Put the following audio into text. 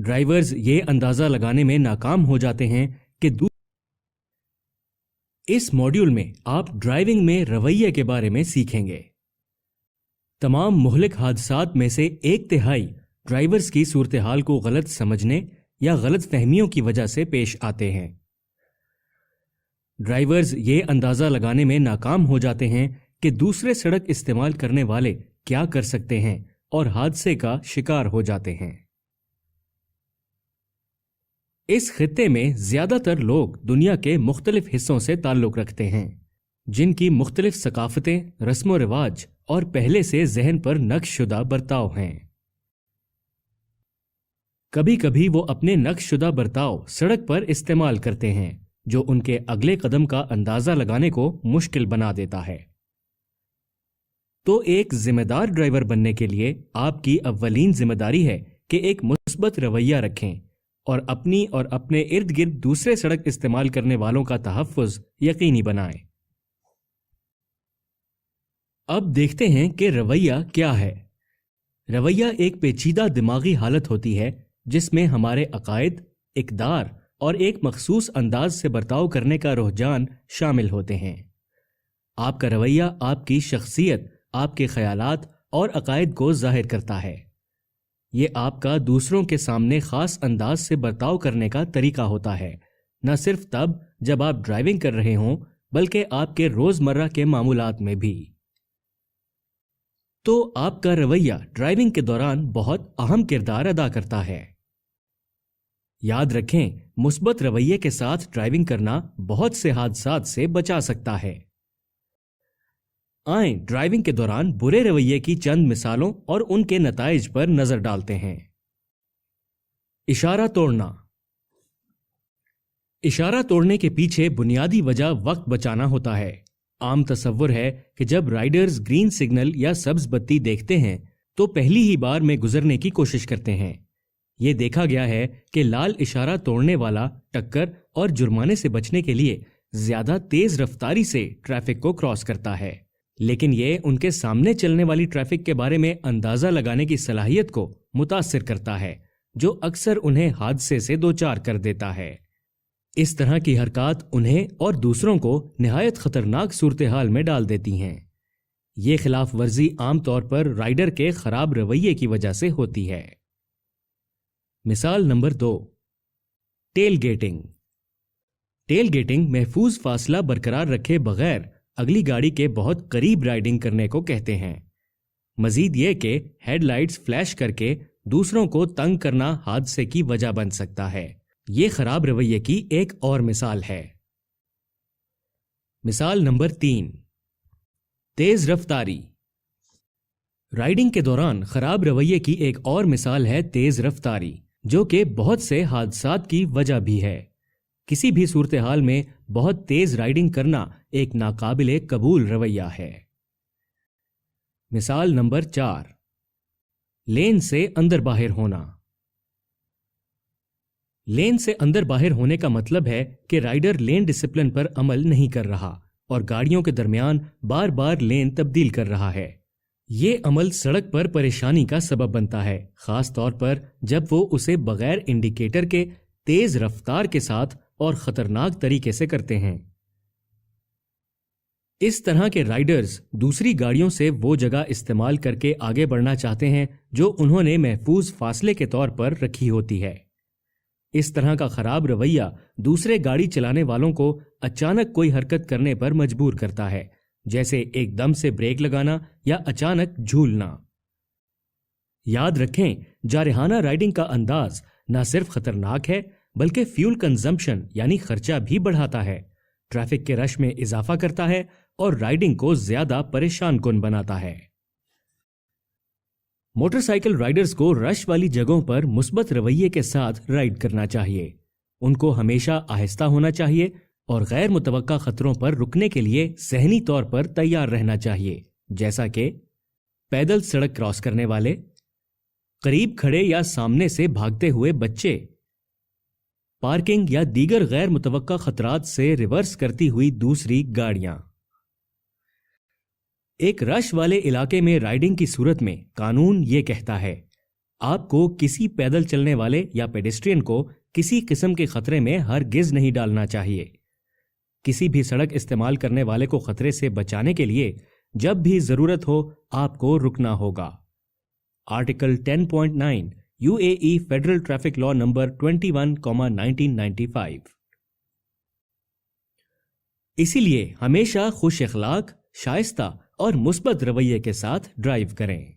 Drivers یہ اندازہ لگانے میں ناکام ہو جاتے ہیں کہ اس موڈیول میں آپ ڈرائیونگ میں رویے کے بارے میں سیکھیں گے۔ تمام مہلک حادثات میں سے 1/3 ڈرائیورز کی صورتحال کو غلط سمجھنے یا غلط فہمیوں کی وجہ سے پیش آتے ہیں۔ ڈرائیورز یہ اندازہ لگانے میں ناکام ہو جاتے ہیں کہ دوسرے سڑک استعمال کرنے والے کیا کر سکتے ہیں اور حادثے کا شکار ہو جاتے ہیں۔ اس خطے میں زیادہ تر لوگ دنیا کے مختلف حصوں سے تعلق رکھتے ہیں، جن کی مختلف ثقافتیں، رسم و رواج اور پہلے سے ذہن پر نقش شدہ برتاؤ ہیں۔ کبھی کبھی وہ اپنے نقش شدہ برتاؤ سڑک پر استعمال کرتے ہیں، جو ان کے اگلے قدم کا اندازہ لگانے کو مشکل بنا دیتا ہے۔ تو ایک ذمہ دار ڈرائیور بننے کے لیے آپ کی اولین ذمہ داری ہے کہ ایک مثبت رویہ رکھیں اور اپنی اور اپنے ارد گرد دوسرے سڑک استعمال کرنے والوں کا تحفظ یقینی بنائیں۔ اب دیکھتے ہیں کہ رویہ کیا ہے۔ رویہ ایک پیچیدہ دماغی حالت ہوتی ہے جس میں ہمارے عقائد، اقدار اور ایک مخصوص انداز سے برتاؤ کرنے کا رجحان شامل ہوتے ہیں۔ آپ کا رویہ آپ کی شخصیت، آپ کے خیالات اور عقائد کو ظاہر کرتا ہے۔ یہ آپ کا دوسروں کے سامنے خاص انداز سے برتاؤ کرنے کا طریقہ ہوتا ہے، نہ صرف تب جب آپ ڈرائیونگ کر رہے ہوں بلکہ آپ کے روزمرہ کے معمولات میں بھی۔ تو آپ کا رویہ ڈرائیونگ کے دوران بہت اہم کردار ادا کرتا ہے۔ یاد رکھیں، مثبت رویے کے ساتھ ڈرائیونگ کرنا بہت سے حادثات سے بچا سکتا ہے۔ آئیں ڈرائیونگ کے دوران برے رویے کی چند مثالوں اور ان کے نتائج پر نظر ڈالتے ہیں۔ اشارہ توڑنا۔ اشارہ توڑنے کے پیچھے بنیادی وجہ وقت بچانا ہوتا ہے۔ عام تصور ہے کہ جب رائڈرز گرین سگنل یا سبز بتی دیکھتے ہیں تو پہلی ہی بار میں گزرنے کی کوشش کرتے ہیں۔ یہ دیکھا گیا ہے کہ لال اشارہ توڑنے والا ٹکر اور جرمانے سے بچنے کے لیے زیادہ تیز رفتاری سے ٹریفک کو کراس کرتا ہے، لیکن یہ ان کے سامنے چلنے والی ٹریفک کے بارے میں اندازہ لگانے کی صلاحیت کو متاثر کرتا ہے، جو اکثر انہیں حادثے سے دوچار کر دیتا ہے۔ اس طرح کی حرکات انہیں اور دوسروں کو نہایت خطرناک صورتحال میں ڈال دیتی ہیں۔ یہ خلاف ورزی عام طور پر رائڈر کے خراب رویے کی وجہ سے ہوتی ہے۔ مثال number 2، tell getting. Tell getting محفوظ فاصلہ برقرار رکھے بغیر اگلی گاڑی کے بہت قریب رائڈنگ کرنے کو کہتے ہیں۔ مزید یہ کہ ہیڈ لائٹس فلیش کر کے دوسروں کو تنگ کرنا حادثے کی وجہ بن سکتا ہے۔ یہ خراب رویے کی ایک اور مثال ہے۔ مثال نمبر 3، تیز رفتاری۔ رائڈنگ کے دوران خراب رویے کی ایک اور مثال ہے تیز رفتاری، جو کہ بہت سے حادثات کی وجہ بھی ہے۔ کسی بھی صورتحال میں بہت تیز رائڈنگ کرنا ایک ناقابل قبول رویہ ہے۔ مثال نمبر 4، لین سے اندر باہر ہونا۔ لین سے اندر باہر ہونے کا مطلب ہے کہ رائڈر لین ڈسپلن پر عمل نہیں کر رہا اور گاڑیوں کے درمیان بار بار لین تبدیل کر رہا ہے۔ یہ عمل سڑک پر پریشانی کا سبب بنتا ہے، خاص طور پر جب وہ اسے بغیر انڈیکیٹر کے تیز رفتار کے ساتھ اور خطرناک طریقے سے کرتے ہیں۔ اس طرح کے رائڈرز دوسری گاڑیوں سے وہ جگہ استعمال کر کے آگے بڑھنا چاہتے ہیں جو انہوں نے محفوظ فاصلے کے طور پر رکھی ہوتی ہے۔ اس طرح کا خراب رویہ دوسرے گاڑی چلانے والوں کو اچانک کوئی حرکت کرنے پر مجبور کرتا ہے، جیسے ایک دم سے بریک لگانا یا اچانک جھولنا۔ یاد رکھیں، جارحانہ رائڈنگ کا انداز نہ صرف خطرناک ہے بلکہ فیول کنزمپشن یعنی خرچہ بھی بڑھاتا ہے، ٹریفک کے رش میں اضافہ کرتا ہے اور رائڈنگ کو زیادہ پریشان کن بناتا ہے۔ موٹر سائیکل رائڈرز کو رش والی جگہوں پر مثبت رویے کے ساتھ رائڈ کرنا چاہیے۔ ان کو ہمیشہ آہستہ ہونا چاہیے اور غیر متوقع خطروں پر رکنے کے لیے ذہنی طور پر تیار رہنا چاہیے، جیسا کہ پیدل سڑک کراس کرنے والے، قریب کھڑے یا سامنے سے بھاگتے ہوئے بچے، پارکنگ یا دیگر غیر متوقع خطرات سے ریورس کرتی ہوئی دوسری گاڑیاں۔ ایک رش والے علاقے میں رائڈنگ کی صورت میں قانون یہ کہتا ہے، آپ کو کسی پیدل چلنے والے یا پیڈسٹرین کو کسی قسم کے خطرے میں ہرگز نہیں ڈالنا چاہیے۔ کسی بھی سڑک استعمال کرنے والے کو خطرے سے بچانے کے لیے جب بھی ضرورت ہو آپ کو رکنا ہوگا۔ آرٹیکل 10.9 UAE فیڈرل ٹریفک لا نمبر 21,1995۔ اسی لیے ہمیشہ خوش اخلاق، شائستہ اور مثبت رویے کے ساتھ ڈرائیو کریں۔